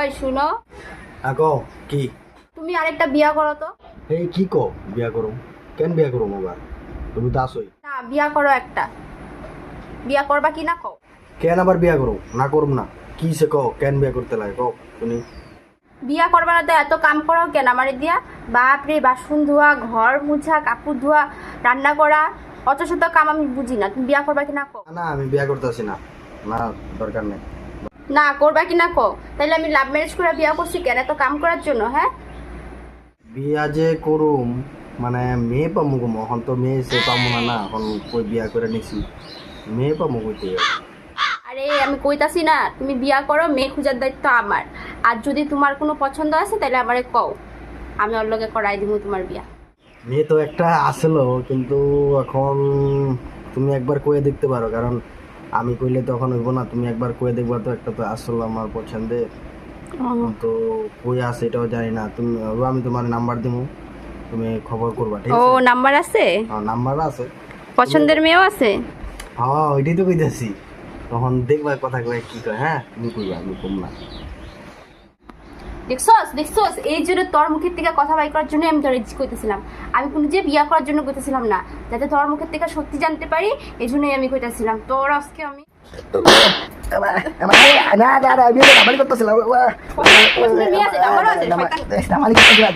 ওই শুনো, কও কি? তুমি আরেকটা বিয়া করো তো। এই কি কও বিয়া করো? কেন বিয়া করো আবার? তুমি তো আসোই। না, বিয়া করো একটা। বিয়া করবা কি না কও? কেন আবার বিয়া করো? না করুম না। কি সে কও কেন বিয়া করতে লাগে কও শুনি। বিয়া করবা না তো এত কাম করো কেন আমারে দিয়া? বাপ রে, বাসন ধোয়া, ঘর মুছা, কাপড় ধোয়া, রান্না করা, অত শত কাম আমি বুঝি না। তুমি বিয়া করবা কি না কও? না আমি বিয়া করতেছি না। না দরকার নেই। না করবা কি না কও? তাইলে আমি লাভ ম্যারেজ করে বিয়া করছি কেন? এত কাম করার জন্য? হ্যাঁ, বিয়া যে করুম মানে মেয়ে পামু গো, এখন তো মেয়ে সে পামু না। না এখন কই বিয়া করে নিছি, মেয়ে পামু কইতে। আরে আমি কইতাছি না, তুমি বিয়া করো, মেয়ে খোঁজার দায়িত্ব আমার। আর যদি তোমার কোনো পছন্দ আছে তাহলে আমারে কও, আমি ওর লগে করাই দিব তোমার বিয়া। মেয়ে তো একটা আসলো, কিন্তু এখন তুমি একবার কয়ে দেখতে পারো, কারণ আমি কইলে তখন হইব না। তুমি একবার কয়ে দেখবা তো, একটা তো আসলো আমার পছন্দের। তো কই আছে এটাও জানি না। তুমি আমি তোমার নাম্বার দিব, তুমি খবর করবা, ঠিক ও, আছে? নাম্বার আছে? নাম্বার আছে। পছন্দের মেয়েও আছে? হ্যাঁ ওইটাই তো কইতাছি। তখন দেখবা কথা কয়ে কি কয়। হ্যাঁ তুমি কইবা, আমি কম না। দেখছস দেখছস, এই জন্য তোর মুখের থেকে কথা বাই করার জন্য আমি তোর কইতেছিলাম। আমি কোনো যে বিয়া করার জন্য কইতেছিলাম না, যাতে তোর মুখের থেকে সত্যি জানতে পারি, এই জন্যই আমি কইতেছিলাম। তোর আজকে আমি না না না, আমি দামালি করতেছিলাম। পছন্দের মেয়ে আছে, আমারও আছে, শয়তান। দামালি করতেছিলাম।